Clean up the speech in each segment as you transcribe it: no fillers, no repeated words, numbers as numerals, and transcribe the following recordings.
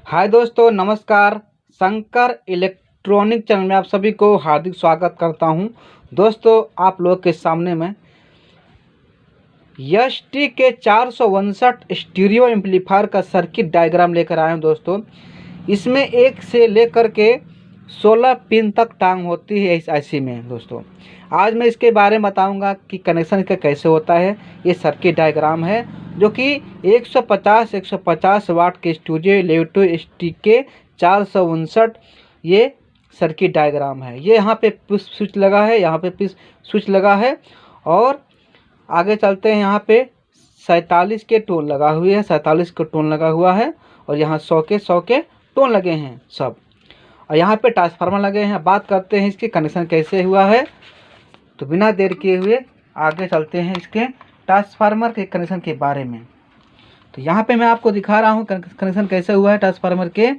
हाय दोस्तों, नमस्कार। Shankar electronic channel में आप सभी को हार्दिक स्वागत करता हूं। दोस्तों, आप लोग के सामने मैं एस-टी के 459 स्टीरियो एम्पलीफायर का सर्किट डायग्राम लेकर आया हूं। दोस्तों, इसमें 1 से लेकर के 16 पिन तक टांग होती है इस आईसी में। दोस्तों, आज मैं इसके बारे में बताऊंगा कि कनेक्शन इसका कैसे होता है। ये सर्किट डायग्राम है जो कि 150 वाट के स्टूडियो लेवटो एस-टी के 459 ये सर्किट डायग्राम है। ये यहाँ पे पुश स्विच लगा है, यहाँ पे पुश स्विच लगा है और आगे चलते हैं। यहाँ पे 47 के टोन लगा हुए है, 47 का टोन लगा हुआ है और यहाँ 100 के टोन लगे हैं सब। और यहाँ पे ट्रांसफार्मर लगे हैं। बात करते हैं इसके कनेक्शन कैसे हुआ है। तो बिना देर किए हुए आगे चलते हैं इसके ट्रांसफार्मर के कनेक्शन के बारे में। तो यहाँ पे मैं आपको दिखा रहा हूँ कनेक्शन कैसे हुआ है ट्रांसफार्मर के,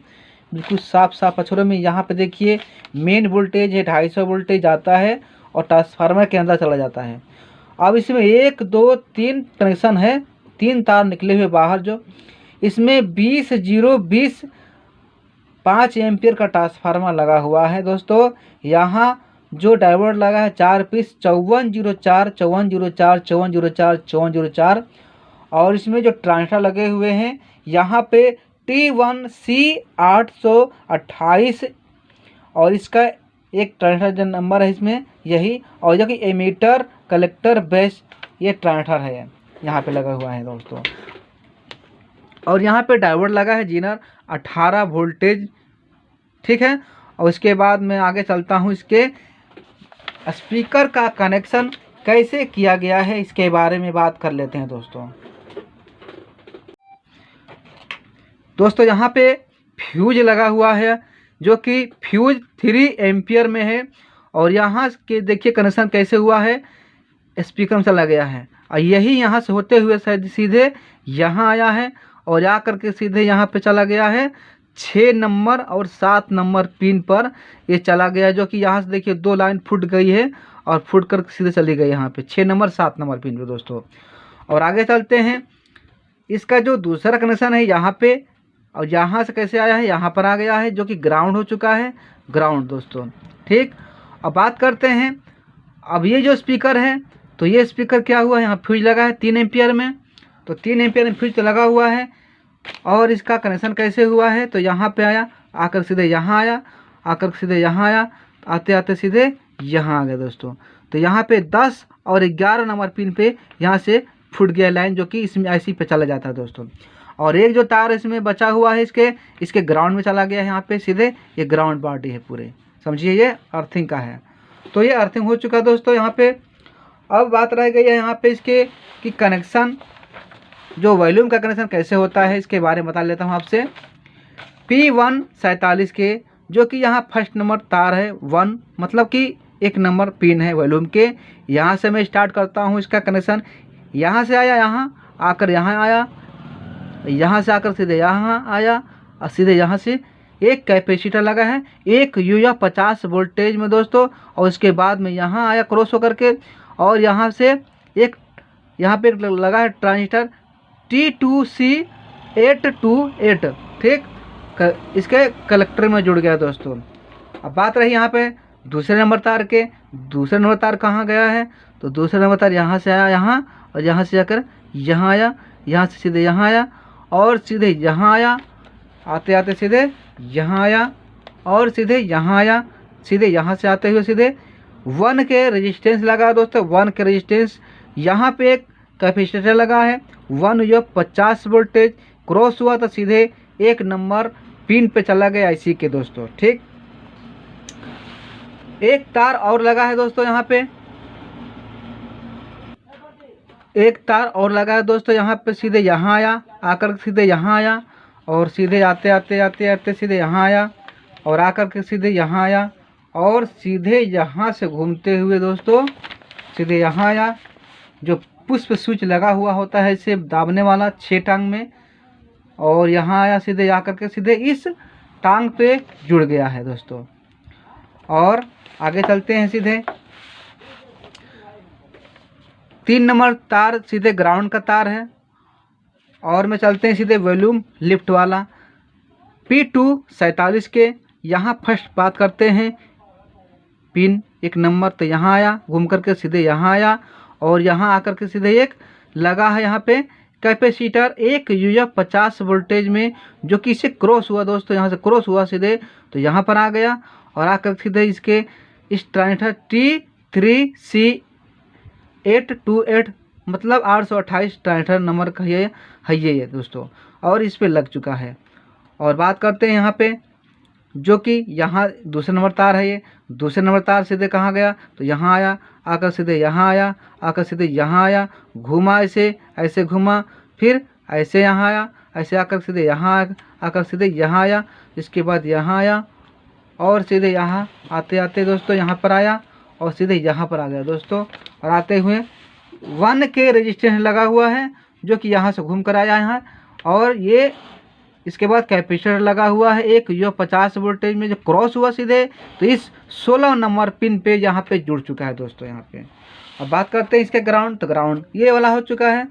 बिल्कुल साफ अक्षरों में। यहाँ पे देखिए मेन वोल्टेज है 250 वोल्टेज आता है और ट्रांसफार्मर के अंदर चला जाता है। अब इसमें 1 2 3 कनेक्शन है, 3 तार निकले हुए बाहर। जो इसमें 20 5 एम्पियर का ट्रांसफार्मर लगा हुआ है। दोस्तों, यहाँ जो डायोड लगा है 4 पीस 5404 5404 5404 5404 और इसमें जो ट्रांजिस्टर लगे हुए हैं यहाँ पे T1C828 और इसका एक ट्रांजिस्टर नंबर है इसमें यही। और जो कि एमीटर कलेक्टर बेस ये ट्रांजिस्टर है यहाँ पे लगा हुआ है दोस्तों। और यहाँ पे डायोड लगा है जीनर 18 वोल्टेज, ठीक है। और उसके बाद मैं आगे चलता हूँ। इसके स्पीकर का कनेक्शन कैसे किया गया है इसके बारे में बात कर लेते हैं दोस्तों, यहाँ पे फ्यूज लगा हुआ है जो कि फ्यूज 3 एम्पियर में है। और यहाँ के देखिए कनेक्शन कैसे हुआ है, स्पीकर में चला गया है और यही यहाँ से होते हुए सीधे यहाँ आया है और जा करके सीधे यहाँ पे चला गया है 6 नंबर और 7 नंबर पिन पर ये चला गया, जो कि यहाँ से देखिए 2 लाइन फूट गई है और फूट कर सीधे चली गई यहाँ पे 6 नंबर 7 नंबर पिन पे दोस्तों। और आगे चलते हैं। इसका जो दूसरा कनेक्शन है यहाँ पे और यहाँ से कैसे आया है, यहाँ पर आ गया है जो कि ग्राउंड हो चुका है, ग्राउंड दोस्तों, ठीक। अब बात करते हैं। अब ये जो स्पीकर है तो ये स्पीकर क्या हुआ है, यहाँ फ्यूज लगा है 3 एम्पियर में। तो 3 एम्पियर में फ्यूज लगा हुआ है और इसका कनेक्शन कैसे हुआ है, तो यहाँ पे आया, आकर सीधे यहाँ आया, आकर सीधे यहाँ आया, आते आते सीधे यहाँ आ गया दोस्तों। तो यहाँ पे 10 और 11 नंबर पिन पे यहाँ से फूट गया लाइन, जो कि इसमें आईसी पे चला जाता है दोस्तों। और एक जो तार इसमें बचा हुआ है इसके ग्राउंड में चला गया है, यहाँ पे सीधे ये ग्राउंड पार्टी है पूरे, समझिए ये अर्थिंग का है। तो ये अर्थिंग हो चुका है दोस्तों यहाँ पे। अब बात रह गई है यहाँ पे इसके कि कनेक्शन, जो वॉल्यूम का कनेक्शन कैसे होता है इसके बारे में बता लेता हूँ आपसे। P1 47 के, जो कि यहाँ फर्स्ट नंबर तार है 1, मतलब कि 1 नंबर पिन है वॉल्यूम के। यहाँ से मैं स्टार्ट करता हूँ इसका कनेक्शन। यहाँ से आया, यहाँ आकर यहाँ आया, यहाँ से आकर सीधे यहाँ आया और सीधे यहाँ से एक कैपेसिटर लगा है 1 UF 50 वोल्टेज में दोस्तों। और उसके बाद में यहाँ आया क्रॉस होकर के और यहाँ से एक यहाँ पे लगा है ट्रांजिस्टर T2C828, ठीक। इसके कलेक्टर में जुड़ गया दोस्तों। अब बात रही यहाँ पे दूसरे नंबर तार के। दूसरे नंबर तार कहाँ गया है, तो दूसरे नंबर तार यहाँ से आया यहाँ और यहाँ से जाकर यहाँ आया, यहाँ से सीधे यहाँ आया और सीधे यहाँ आया, आते आते सीधे यहाँ आया और सीधे यहाँ आया, सीधे यहाँ से आते हुए सीधे 1 के रेजिस्टेंस लगा दोस्तों। 1 के रेजिस्टेंस, यहाँ पे एक कैपेसिटर लगा है 1 UF 50 वोल्टेज, क्रॉस हुआ तो सीधे 1 नंबर पिन पे चला गया आईसी के दोस्तों, ठीक। एक तार और लगा है दोस्तों, यहाँ पे एक तार और लगा है दोस्तों। यहाँ पे सीधे यहाँ आया, आकर सीधे यहाँ आया और सीधे आते आते आते आते सीधे यहाँ आया और आकर के सीधे यहाँ आया और सीधे यहाँ से घूमते हुए दोस्तों सीधे यहाँ आया। जो पुष्प स्विच लगा हुआ होता है इसे दाबने वाला 6 टांग में, और यहाँ आया सीधे आकर के सीधे इस टांग पे जुड़ गया है दोस्तों। और आगे चलते हैं सीधे। 3 नंबर तार सीधे ग्राउंड का तार है और में चलते हैं सीधे वॉल्यूम लिफ्ट वाला। P247 के यहाँ फर्स्ट बात करते हैं पिन 1 नंबर, तो यहाँ आया, घूम करके सीधे यहाँ आया, और यहाँ आकर के सीधे एक लगा है यहाँ पे कैपेसिटर एक UF 50 वोल्टेज में, जो कि इसे क्रॉस हुआ दोस्तों, यहाँ से क्रॉस हुआ सीधे, तो यहाँ पर आ गया और आकर सीधे इसके इस ट्रांजिस्टर T3C828 मतलब 828 ट्रांजिस्टर नंबर का ये है ये दोस्तों, और इस पे लग चुका है। और बात करते हैं यहाँ पे, जो कि यहाँ दूसरे नंबर तार है, ये दूसरे नंबर तार सीधे कहाँ गया, तो यहाँ आया, आकर सीधे यहाँ आया, आकर सीधे यहाँ आया, घूमा ऐसे ऐसे घूमा, फिर ऐसे यहाँ आया, ऐसे आकर सीधे यहाँ आकर सीधे यहाँ आया, इसके बाद यहाँ आया और सीधे यहाँ आते आते दोस्तों यहाँ पर आया और सीधे यहाँ पर आ गया दोस्तों। और आते हुए 1K रेजिस्टेंस लगा हुआ है, जो कि यहाँ से घूम कर आया यहाँ, और ये इसके बाद कैपेसिटर लगा हुआ है एक UF 50 वोल्टेज में, जो क्रॉस हुआ सीधे, तो इस 16 नंबर पिन पे यहाँ पे जुड़ चुका है दोस्तों यहाँ पे। अब बात करते हैं इसके ग्राउंड, तो ग्राउंड ये वाला हो चुका है,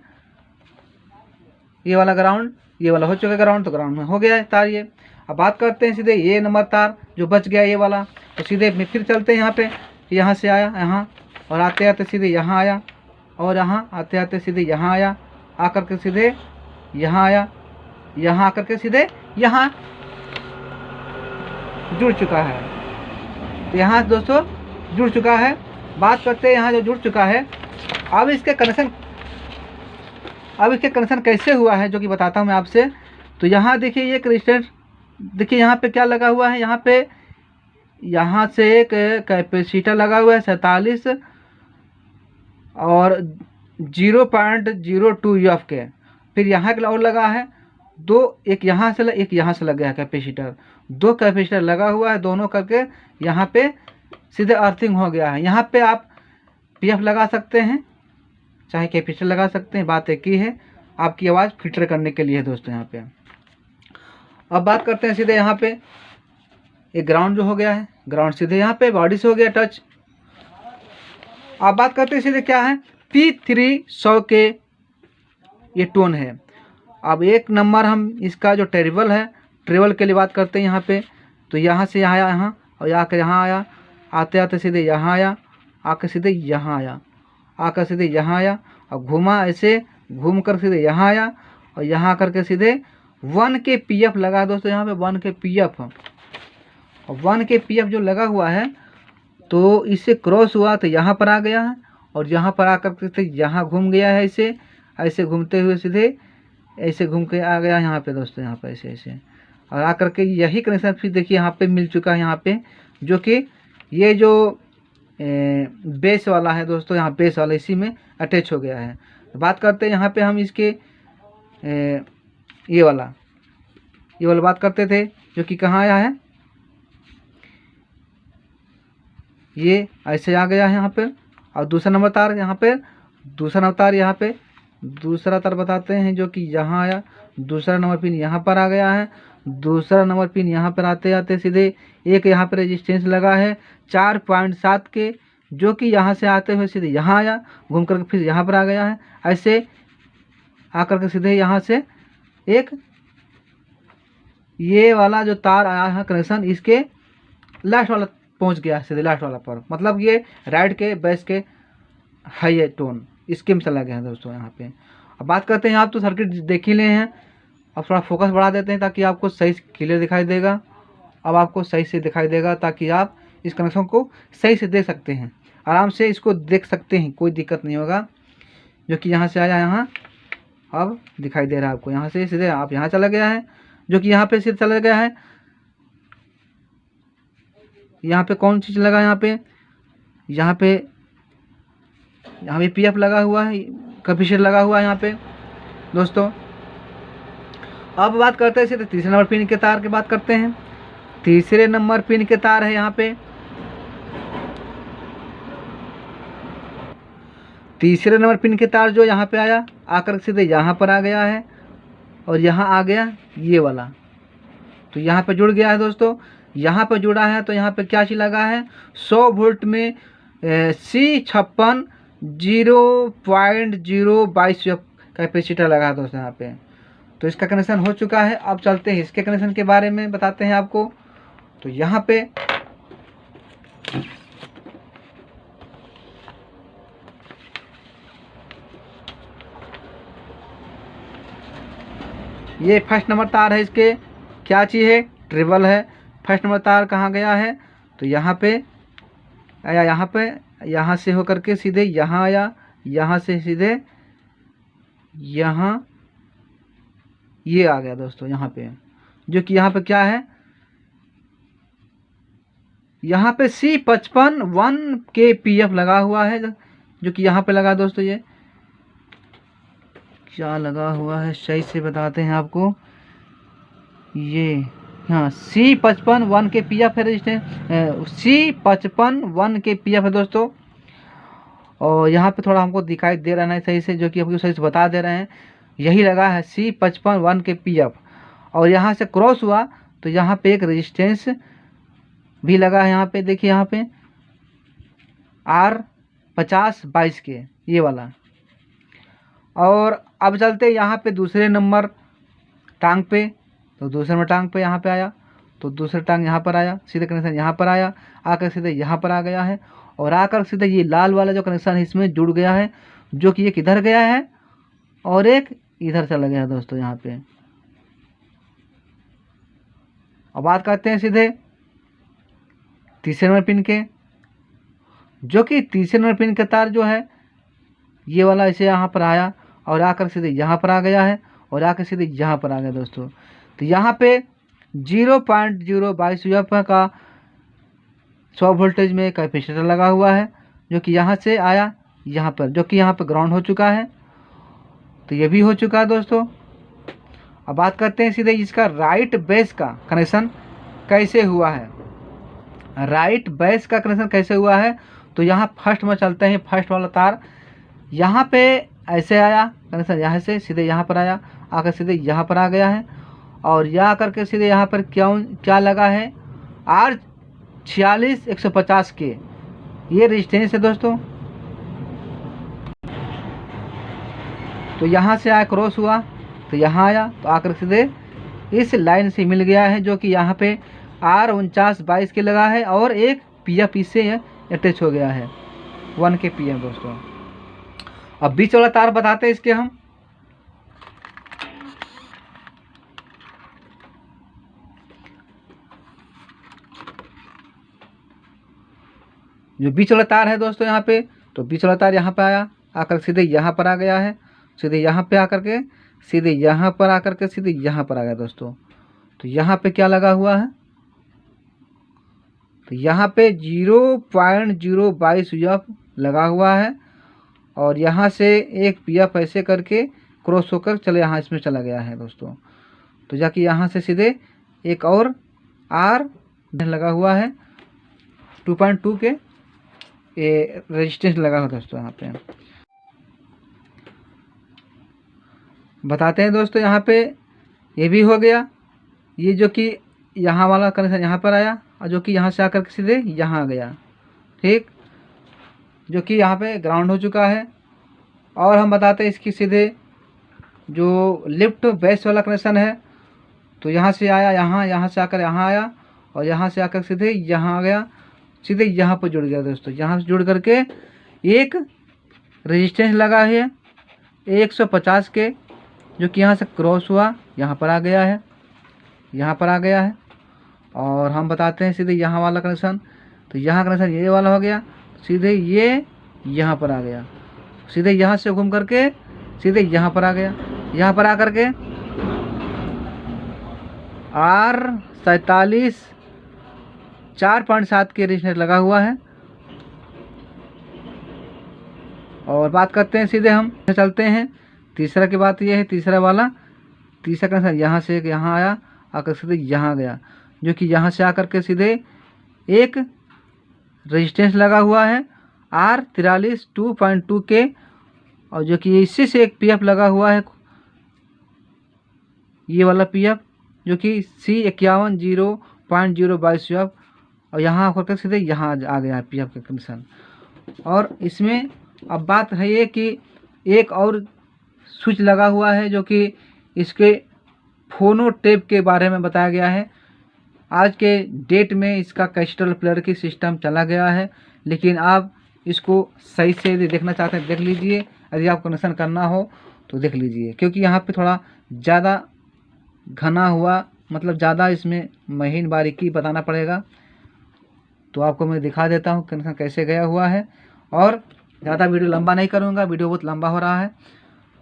ये वाला ग्राउंड, ये वाला हो चुका है ग्राउंड, तो ग्राउंड में हो गया है तार ये। अब बात करते हैं सीधे ये नंबर तार जो बच गया ये वाला, तो सीधे में फिर चलते हैं यहाँ पे, यहाँ से आया यहाँ और आते आते सीधे यहाँ आया, और यहाँ आते आते सीधे यहाँ आया, आकर के सीधे यहाँ आया, यहाँ आकर के सीधे यहाँ जुड़ चुका है, तो यहाँ दोस्तों जुड़ चुका है। बात करते हैं यहाँ जो जुड़ चुका है, अब इसके कनेक्शन कैसे हुआ है, जो कि बताता हूँ मैं आपसे। तो यहाँ देखिए ये रेजिस्टेंस, देखिए यहाँ पे क्या लगा हुआ है, यहाँ से एक कैपेसिटर लगा हुआ है 47 और 0.02 UF के, फिर यहाँ के और लगा है दो, एक यहाँ से लग गया है कैपेसिटर, 2 कैपेसिटर लगा हुआ है, दोनों करके यहाँ पे सीधे अर्थिंग हो गया है। यहाँ पे आप PF लगा सकते हैं, चाहे कैपेसिटर लगा सकते हैं, बात एक ही है, आपकी आवाज़ फिल्टर करने के लिए है दोस्तों यहाँ पे। अब बात करते हैं सीधे यहाँ पे एक ग्राउंड जो हो गया है, ग्राउंड सीधे यहाँ पे बॉडी से हो गया टच। अब बात करते हैं सीधे क्या है, P300 के ये टोन है। अब 1 नंबर हम इसका जो ट्रेवल है, ट्रेवल के लिए बात करते हैं यहाँ पे, तो यहाँ से यहाँ आया यहाँ और आकर यहाँ आया, आते आते सीधे यहाँ आया, आकर सीधे यहाँ आया, आकर सीधे यहाँ आया और घूमा ऐसे घूम कर सीधे यहाँ आया और यहाँ करके सीधे 1K PF लगा दोस्तों यहाँ पे 1K PF, और 1K PF जो लगा हुआ है तो इससे क्रॉस हुआ तो यहाँ पर आ गया है, और यहाँ पर आकर के यहाँ घूम गया है, ऐसे ऐसे घूमते हुए सीधे ऐसे घूम के आ गया यहाँ पे दोस्तों, यहाँ पे ऐसे ऐसे, और आकर के यही कनेक्शन फिर देखिए यहाँ पे मिल चुका है यहाँ पे, जो कि ये जो बेस वाला है दोस्तों, यहाँ बेस वाला इसी में अटैच हो गया है। तो बात करते हैं यहाँ पे हम इसके ये वाला बात करते थे, जो कि कहाँ आया है, ये ऐसे आ गया है यहाँ पे, और दूसरा नंबर तार यहाँ पे, दूसरा तार बताते हैं, जो कि यहाँ आया, दूसरा नंबर पिन यहाँ पर आ गया है, दूसरा नंबर पिन यहाँ पर आते आते सीधे एक यहाँ पर रेजिस्टेंस लगा है 4.7 के, जो कि यहाँ से आते हुए सीधे यहाँ आया, घूम करके फिर यहाँ पर आ गया है, ऐसे आकर के सीधे यहाँ से एक ये वाला जो तार आया है कनेक्शन, इसके लास्ट वाला पहुँच गया है सीधे लास्ट वाला पर, मतलब ये राइट के बेस के हाई टोन इसके में चला गया है दोस्तों यहाँ पे। अब बात करते हैं, आप तो सर्किट देख ही ले हैं, अब थोड़ा फोकस बढ़ा देते हैं ताकि आपको सही क्लियर दिखाई देगा। अब आपको सही से दिखाई देगा ताकि आप इस कनेक्शन को सही से देख सकते हैं, आराम से इसको देख सकते हैं, कोई दिक्कत नहीं होगा। जो कि यहाँ से आया यहाँ, अब दिखाई दे रहा है आपको, यहाँ से सीधे आप यहाँ चला गया है, जो कि यहाँ पे सीधे चला गया है। यहाँ पे कौन चीज़ लगा, यहाँ पे PF लगा हुआ है, कैपेसिटर लगा हुआ है यहाँ पे दोस्तों। अब बात करते हैं सीधे तीसरे नंबर पिन के तार की बात करते हैं। तीसरे नंबर पिन के तार है यहाँ पे, तीसरे नंबर पिन के तार जो यहाँ पे आया, आकर सीधे यहाँ पर आ गया है और यहाँ आ गया ये वाला, तो यहाँ पे जुड़ गया है दोस्तों। यहाँ पे जुड़ा है तो यहाँ पे क्या चीज़ लगा है, 100 वोल्ट में C56 0.022 कैपेसिटर लगा है दोस्तों यहाँ पे। तो इसका कनेक्शन हो चुका है। अब चलते हैं इसके कनेक्शन के बारे में बताते हैं आपको। तो यहाँ पे ये फर्स्ट नंबर तार है, इसके क्या चीज़ है, ट्रिबल है। फर्स्ट नंबर तार कहाँ गया है, तो यहाँ पे आया, यहाँ पे, यहाँ से होकर के सीधे यहाँ आया, यहाँ से सीधे यहाँ ये आ गया दोस्तों। यहाँ पे जो कि यहाँ पे क्या है, यहाँ पे C55 1 kpf लगा हुआ है, जो कि यहाँ पे लगा दोस्तों। ये क्या लगा हुआ है सही से बताते हैं आपको। ये हाँ C55 1 kpf है रजिस्टेंस, C55 1 kpf है दोस्तों। और यहाँ पे थोड़ा हमको दिखाई दे रहा है सही से, जो कि आपको सही से बता दे रहे हैं। यही लगा है C55 1 kpf। और यहाँ से क्रॉस हुआ तो यहाँ पे एक रेजिस्टेंस भी लगा है। यहाँ पे देखिए, यहाँ पे R5022 के ये वाला। और अब चलते यहाँ पे दूसरे नंबर टांग पे। तो दूसरे नंबर टांग पे यहाँ पे आया, तो दूसरे टांग यहाँ पर आया, सीधे कनेक्शन यहाँ पर आया, आकर सीधे यहाँ पर आ गया है। और आकर सीधे ये लाल वाला जो कनेक्शन है इसमें जुड़ गया है, जो कि एक इधर गया है और एक इधर चला गया है दोस्तों यहाँ पे। अब बात करते हैं सीधे तीसरे नंबर पिन के, जो कि तीसरे नंबर पिन का तार जो है ये वाला इसे यहाँ पर आया और आकर सीधे यहाँ पर आ गया है और आकर सीधे यहाँ पर आ गया दोस्तों। तो यहाँ पे 0.022 UF का 100 वोल्टेज में कैपेसिटर लगा हुआ है, जो कि यहाँ से आया यहाँ पर, जो कि यहाँ पर ग्राउंड हो चुका है। तो ये भी हो चुका है दोस्तों। अब बात करते हैं सीधे इसका राइट बेस का कनेक्शन कैसे हुआ है। राइट बेस का कनेक्शन कैसे हुआ है, तो यहाँ फर्स्ट में चलते हैं। फर्स्ट वाला तार यहाँ पे ऐसे आया कनेक्शन, यहाँ से सीधे यहाँ पर आया, आकर सीधे यहाँ पर आ गया है। और यहाँ करके सीधे यहाँ पर क्या लगा है, R46 150 के ये रेजिस्टेंस है दोस्तों। तो यहाँ से आया, क्रॉस हुआ तो यहाँ आया, तो आकर सीधे इस लाइन से मिल गया है, जो कि यहाँ पे R4922 के लगा है और एक PF इससे अटैच हो गया है 1 kpf दोस्तों। अब बीच वाला तार बताते हैं इसके हम। जो बीच वाला तार है दोस्तों यहाँ पे, तो बीच वाला तार यहाँ पे आया, आकर सीधे यहाँ पर आ गया है, सीधे यहाँ पे आकर के सीधे यहाँ पर आकर के सीधे यहाँ पर आ गया दोस्तों। तो यहाँ पे क्या लगा हुआ है, तो यहाँ पे 0.022 UF लगा हुआ है। और यहाँ से एक PF ऐसे करके क्रॉस होकर चले यहाँ इसमें चला गया है दोस्तों। तो जाके यहाँ से सीधे एक और R लगा हुआ है, 2.2 के रेजिस्टेंस लगा हुआ दोस्तों। यहाँ पे बताते हैं दोस्तों, यहाँ पे ये भी हो गया। ये जो कि यहाँ वाला कनेक्शन यहाँ पर आया और जो कि यहाँ से आकर के सीधे यहाँ आ गया, ठीक, जो कि यहाँ पे ग्राउंड हो चुका है। और हम बताते हैं इसकी सीधे जो लिफ्ट बेस वाला कनेक्शन है, तो यहाँ से आया यहाँ, यहाँ से आकर यहाँ आया और यहाँ से आकर सीधे यहाँ आ गया, सीधे यहाँ पर जुड़ गया दोस्तों। यहाँ से जुड़ करके एक रेजिस्टेंस लगा है 150 के, जो कि यहाँ से क्रॉस हुआ यहाँ पर आ गया है, यहाँ पर आ गया है। और हम बताते हैं सीधे यहाँ वाला कनेक्शन, तो यहाँ कनेक्शन ये वाला हो गया, सीधे ये यहाँ पर आ गया, सीधे यहाँ से घूम करके सीधे यहाँ पर आ गया। यहाँ पर आकर के R47 4.7 के रेजिस्टेंस लगा हुआ है। और बात करते हैं सीधे हम चलते हैं तीसरा की बात यह है, तीसरा कनेक्शन यहाँ से यहाँ आया, आकर सीधे यहाँ गया, जो कि यहाँ से आकर के सीधे एक रेजिस्टेंस लगा हुआ है R43 2.2 के, और जो कि इसी से एक PF लगा हुआ है, ये वाला PF, जो कि C51 0.022 UF। और यहाँ होकर सीधे यहाँ आ गया PF का कनेक्शन। और इसमें अब बात है ये कि एक और स्विच लगा हुआ है, जो कि इसके फोनो टेप के बारे में बताया गया है। आज के डेट में इसका कैस्ट्रल प्लेयर की सिस्टम चला गया है, लेकिन आप इसको सही से यदि देखना चाहते हैं देख लीजिए, यदि आपको कनेक्शन करना हो तो देख लीजिए, क्योंकि यहाँ पे थोड़ा ज़्यादा घना हुआ, मतलब ज़्यादा इसमें महीन बारीकी बताना पड़ेगा। तो आपको मैं दिखा देता हूँ कनेक्शन कैसे गया हुआ है, और ज़्यादा वीडियो लंबा नहीं करूँगा, वीडियो बहुत लंबा हो रहा है।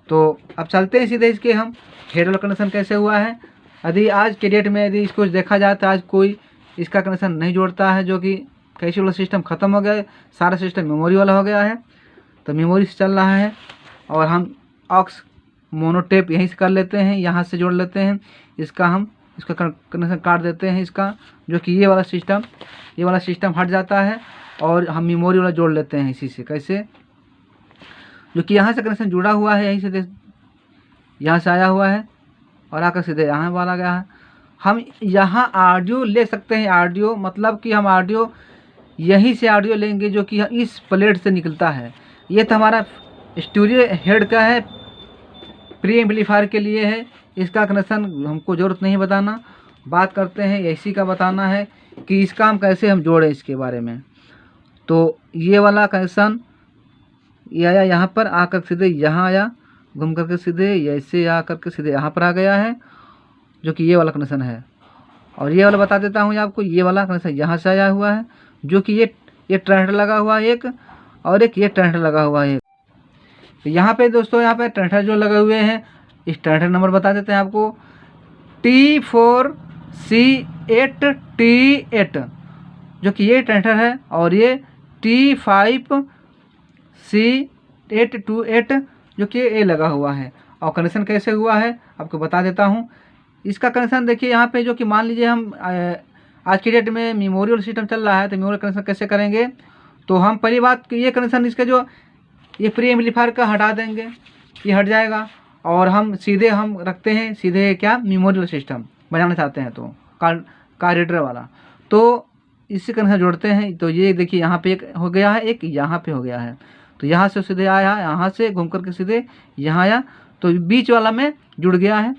तो अब चलते हैं सीधे इसके हम हेड वाला कनेक्शन कैसे हुआ है। यदि आज के डेट में यदि इसको देखा जाए तो आज कोई इसका कनेक्शन नहीं जोड़ता है, जो कि कैसे वाला सिस्टम ख़त्म हो गया है, सारा सिस्टम मेमोरी वाला हो गया है। तो मेमोरी से चल रहा है, और हम ऑक्स मोनोटेप यहीं से कर लेते हैं, यहाँ से जोड़ लेते हैं। इसका कनेक्शन काट देते हैं इसका, जो कि ये वाला सिस्टम हट जाता है, और हम मेमोरी वाला जोड़ लेते हैं इसी से। कैसे, जो कि यहाँ से कनेक्शन जुड़ा हुआ है, यहीं से यहाँ से आया हुआ है और आकर सीधे यहाँ वाला गया है। हम यहाँ ऑडियो ले सकते हैं, ऑडियो मतलब कि हम ऑडियो यहीं से ऑडियो लेंगे, जो कि इस प्लेट से निकलता है। ये तो हमारा स्टूडियो हेड का है, प्री एम्पलीफायर के लिए है। इसका कनेक्शन हमको ज़रूरत नहीं बताना, बात करते हैं एसी का बताना है कि इसका हम कैसे हम जोड़ें इसके बारे में। तो ये वाला कनेक्शन ये आया यहाँ पर, आकर सीधे यहाँ आया, घूम करके सीधे ऐसे आ करके सीधे यहाँ पर आ गया है, जो कि ये वाला कनेक्शन है। और ये वाला बता देता हूँ आपको, ये वाला कनेक्शन यहाँ से आया हुआ है, जो कि ये ट्रांसलेटर लगा हुआ है एक, और एक ये ट्रांसलेटर लगा हुआ है एक। तो यहाँ पे दोस्तों, यहाँ पे ट्रांसलेटर जो लगे हुए हैं, इस ट्रांसलेटर नंबर बता देते हैं आपको, T4C8T8, जो कि ये ट्रांसलेटर है, और ये T5C828, जो कि ये लगा हुआ है। और कनेक्शन कैसे हुआ है आपको बता देता हूँ। इसका कनेक्शन देखिए यहाँ पे, जो कि मान लीजिए हम आज की डेट में मेमोरी वाला सिस्टम चल रहा है, तो मेमोरी कनेक्शन कैसे करेंगे। तो हम पहली बात कि ये कनेक्शन इसका जो ये प्री एम्पलीफायर का हटा देंगे, ये हट जाएगा, और हम सीधे हम रखते हैं सीधे क्या मेमोरी वाला सिस्टम बजाना चाहते हैं, तो कार रीडर वाला, तो इसी कनेक्शन जोड़ते हैं। तो ये देखिए यहाँ पे एक हो गया है, एक यहाँ पे हो गया है। तो यहाँ से सीधे आया, यहाँ से घूम करके सीधे यहाँ आया, तो बीच वाला में जुड़ गया है,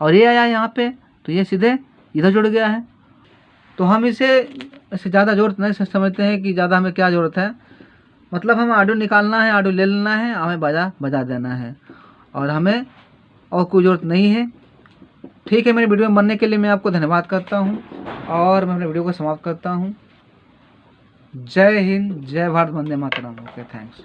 और ये आया यहाँ पे, तो ये सीधे इधर जुड़ गया है। तो हम इसे ज़्यादा ज़रूरत नहीं समझते हैं कि ज़्यादा हमें क्या ज़रूरत है, मतलब हमें ऑडियो निकालना है, ऑडियो ले लेना है, हमें बजा देना है, और हमें और कोई ज़रूरत नहीं है। ठीक है, मेरी वीडियो में बनने के लिए मैं आपको धन्यवाद करता हूँ, और मैं अपने वीडियो को समाप्त करता हूँ। जय हिंद, जय भारत, वंदे मातरम। Okay, thanks.